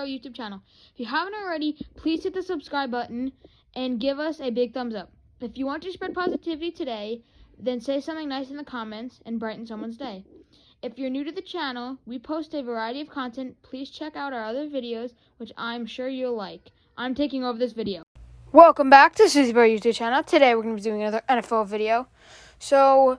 our YouTube channel. If you haven't already, please hit the subscribe button and give us a big thumbs up. If you want to spread positivity today, then say something nice in the comments and brighten someone's day. If you're new to the channel, we post a variety of content. Please check out our other videos, which I'm sure you'll like. I'm taking over this video. Welcome back to Susie's YouTube channel. Today we're going to be doing another NFL video. So,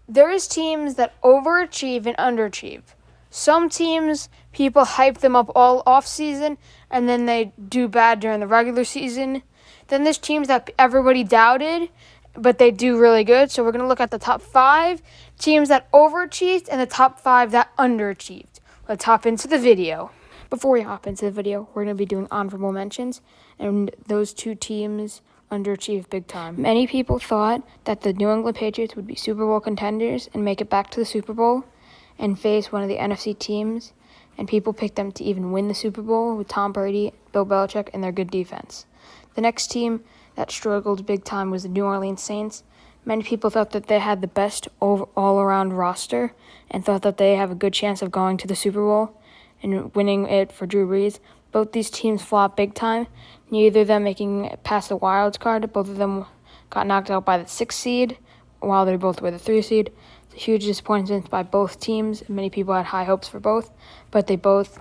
there is teams that overachieve and underachieve. Some teams, people hype them up all off-season, and then they do bad during the regular season. Then there's teams that everybody doubted, but they do really good. So we're going to look at the top 5 teams that overachieved and the top 5 that underachieved. Let's hop into the video. Before we hop into the video, we're going to be doing honorable mentions, and those 2 teams underachieved big time. Many people thought that the New England Patriots would be Super Bowl contenders and make it back to the Super Bowl and face one of the NFC teams, and people picked them to even win the Super Bowl with Tom Brady, Bill Belichick, and their good defense. The next team that struggled big time was the New Orleans Saints. Many people thought that they had the best all-around roster and thought that they have a good chance of going to the Super Bowl and winning it for Drew Brees. Both these teams flopped big time, neither of them making it past the wild card. Both of them got knocked out by the 6th seed, while they both were the 3 seed. It's a huge disappointment by both teams. Many people had high hopes for both, but they both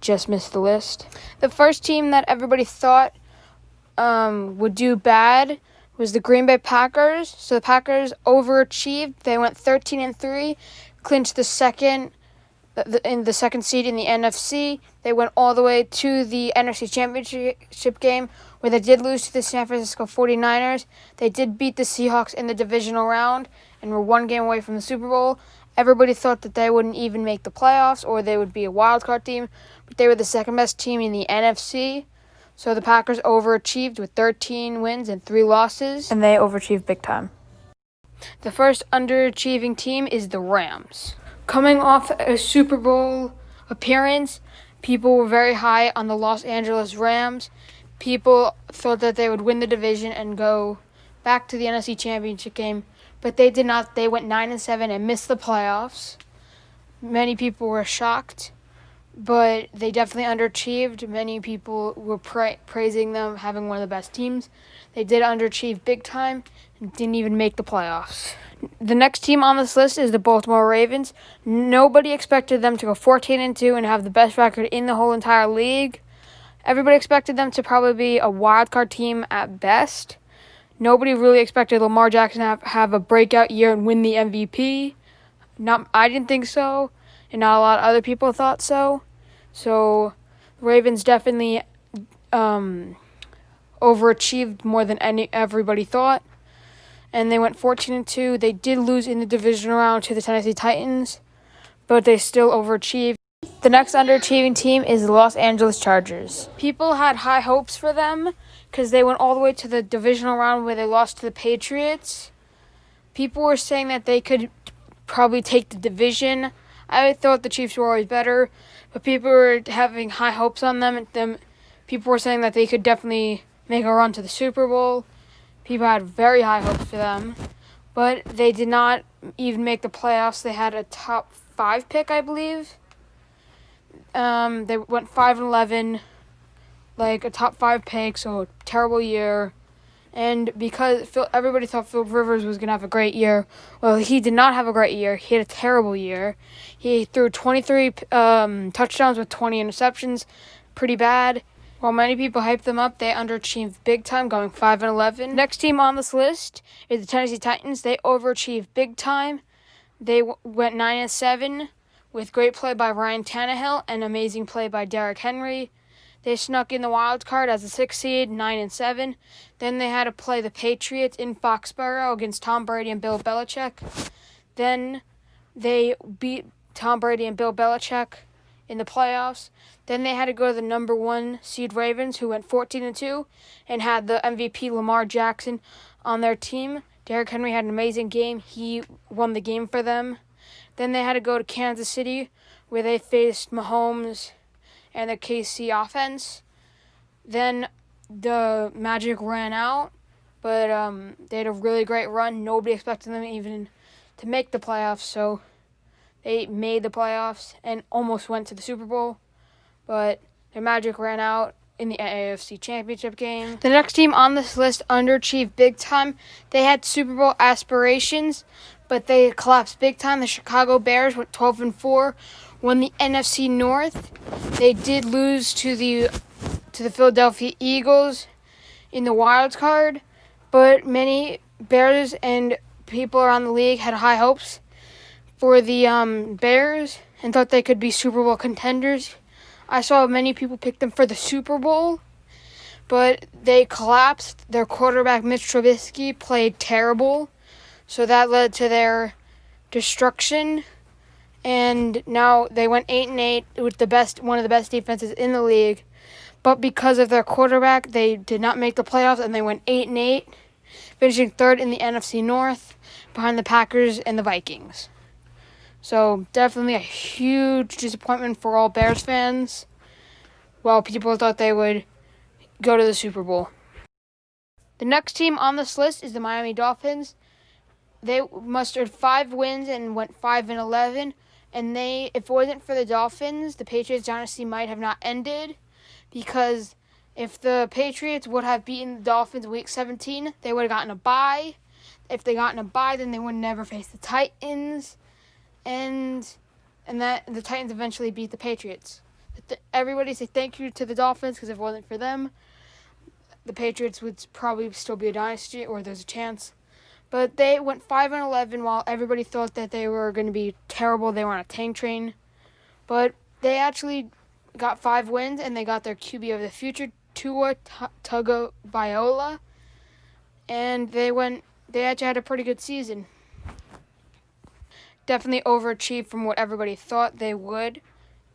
just missed the list. The first team that everybody thought would do bad was the Green Bay Packers. So the Packers overachieved. They went 13-3, clinched the second seed in the NFC. They went all the way to the NFC Championship game, where they did lose to the San Francisco 49ers. They did beat the Seahawks in the divisional round and were 1 game away from the Super Bowl. Everybody thought that they wouldn't even make the playoffs or they would be a wild card team, but they were the second best team in the NFC. So the Packers overachieved with 13 wins and 3 losses, and they overachieved big time. The first underachieving team is the Rams. Coming off a Super Bowl appearance, people were very high on the Los Angeles Rams. People thought that they would win the division and go back to the NFC Championship game, but they did not. They went 9-7 and missed the playoffs. Many people were shocked, but they definitely underachieved. Many people were praising them having one of the best teams. They did underachieve big time and didn't even make the playoffs. The next team on this list is the Baltimore Ravens. Nobody expected them to go 14-2 and have the best record in the whole entire league. Everybody expected them to probably be a wild card team at best. Nobody really expected Lamar Jackson to have a breakout year and win the MVP. I didn't think so, and not a lot of other people thought so. So, the Ravens definitely overachieved more than everybody thought. And they went 14-2. They did lose in the divisional round to the Tennessee Titans, but they still overachieved. The next underachieving team is the Los Angeles Chargers. People had high hopes for them because they went all the way to the divisional round where they lost to the Patriots. People were saying that they could probably take the division. I thought the Chiefs were always better, but people were having high hopes on them. People were saying that they could definitely make a run to the Super Bowl. People had very high hopes for them, but they did not even make the playoffs. They had a top 5 pick, I believe. They went 5-11, like a top 5 pick, so a terrible year. And because everybody thought Philip Rivers was going to have a great year, well, he did not have a great year. He had a terrible year. He threw 23 touchdowns with 20 interceptions, pretty bad. While many people hyped them up, they underachieved big time, going 5-11. Next team on this list is the Tennessee Titans. They overachieved big time. They went 9-7 with great play by Ryan Tannehill and amazing play by Derrick Henry. They snuck in the wild card as a 6th seed, 9-7. Then they had to play the Patriots in Foxborough against Tom Brady and Bill Belichick. Then they beat Tom Brady and Bill Belichick in the playoffs. Then they had to go to the number 1 seed Ravens, who went 14-2 and had the MVP Lamar Jackson on their team. Derrick Henry had an amazing game. He won the game for them. Then they had to go to Kansas City, where they faced Mahomes and the KC offense. Then the Magic ran out, but they had a really great run. Nobody expected them even to make the playoffs, so they made the playoffs and almost went to the Super Bowl, but Their magic ran out in the AFC Championship game. The next team on this list underachieved big time. They had Super Bowl aspirations, but they collapsed big time. The Chicago Bears went 12-4, won the NFC North. They did lose to the Philadelphia Eagles in the wild card, but many Bears and people around the league had high hopes for the Bears and thought they could be Super Bowl contenders. I saw many people pick them for the Super Bowl, but they collapsed. Their quarterback, Mitch Trubisky, played terrible, so that led to their destruction. And now they went 8-8 with one of the best defenses in the league. But because of their quarterback, they did not make the playoffs, and they went 8-8, finishing third in the NFC North behind the Packers and the Vikings. So definitely a huge disappointment for all Bears fans. Well, people thought they would go to the Super Bowl. The next team on this list is the Miami Dolphins. They mustered 5 wins and went 5-11. And if it wasn't for the Dolphins, the Patriots dynasty might have not ended, because if the Patriots would have beaten the Dolphins in Week 17, they would have gotten a bye. If they gotten a bye, then they would never face the Titans. And that the Titans eventually beat the Patriots. Everybody say thank you to the Dolphins, because if it wasn't for them, the Patriots would probably still be a dynasty, or there's a chance. But they went 5-11 while everybody thought that they were going to be terrible. They were on a tank train. But they actually got 5 wins, and they got their QB of the future, Tua Tagovailoa. And they actually had a pretty good season. Definitely overachieved from what everybody thought they would,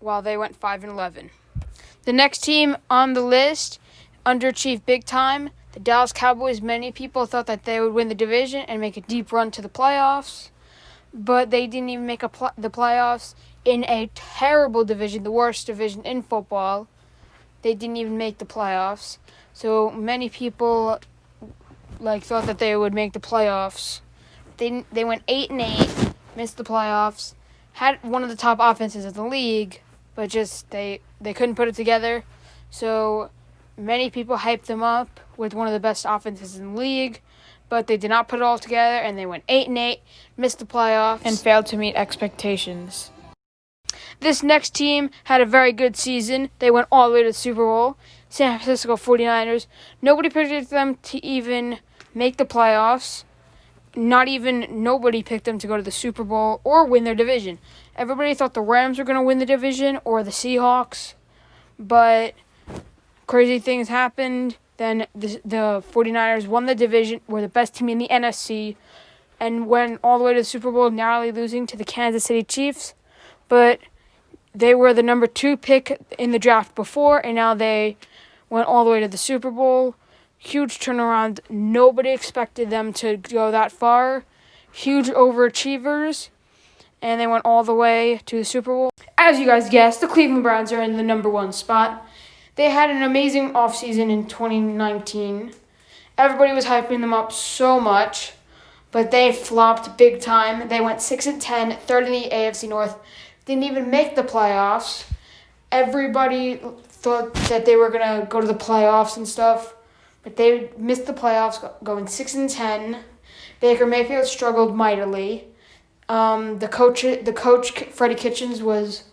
while they went 5-11. The next team on the list underachieved big time. The Dallas Cowboys. Many people thought that they would win the division and make a deep run to the playoffs, but they didn't even make the playoffs in a terrible division, the worst division in football. They didn't even make the playoffs. So many people thought that they would make the playoffs. They went 8-8. Missed the playoffs, had one of the top offenses in the league, but just they couldn't put it together. So many people hyped them up with one of the best offenses in the league, but they did not put it all together, and they went 8-8, missed the playoffs, and failed to meet expectations. This next team had a very good season. They went all the way to the Super Bowl. San Francisco 49ers. Nobody predicted them to even make the playoffs. Nobody picked them to go to the Super Bowl or win their division. Everybody thought the Rams were going to win the division or the Seahawks, but crazy things happened. Then the 49ers won the division, were the best team in the NFC, and went all the way to the Super Bowl, narrowly losing to the Kansas City Chiefs. But they were the number 2 pick in the draft before, and now they went all the way to the Super Bowl. Huge turnaround. Nobody expected them to go that far. Huge overachievers. And they went all the way to the Super Bowl. As you guys guessed, the Cleveland Browns are in the number 1 spot. They had an amazing offseason in 2019. Everybody was hyping them up so much, but they flopped big time. They went 6-10, third in the AFC North. Didn't even make the playoffs. Everybody thought that they were going to go to the playoffs and stuff, but they missed the playoffs, going 6-10. Baker Mayfield struggled mightily. The coach, Freddie Kitchens, was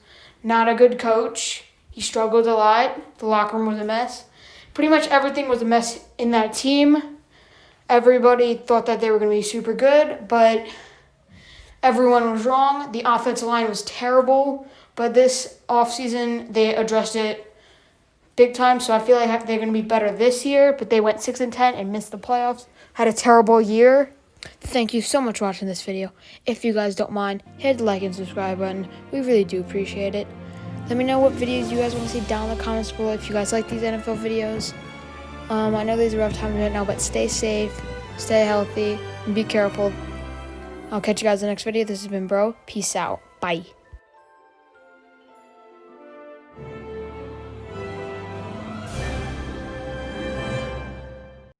not a good coach. He struggled a lot. The locker room was a mess. Pretty much everything was a mess in that team. Everybody thought that they were going to be super good, but everyone was wrong. The offensive line was terrible, but this offseason they addressed it big time, so I feel like they're going to be better this year, but they went 6-10 and missed the playoffs. Had a terrible year. Thank you so much for watching this video. If you guys don't mind, hit the like and subscribe button. We really do appreciate it. Let me know what videos you guys want to see down in the comments below if you guys like these NFL videos. I know these are rough times right now, but stay safe, stay healthy, and be careful. I'll catch you guys in the next video. This has been Bro. Peace out. Bye.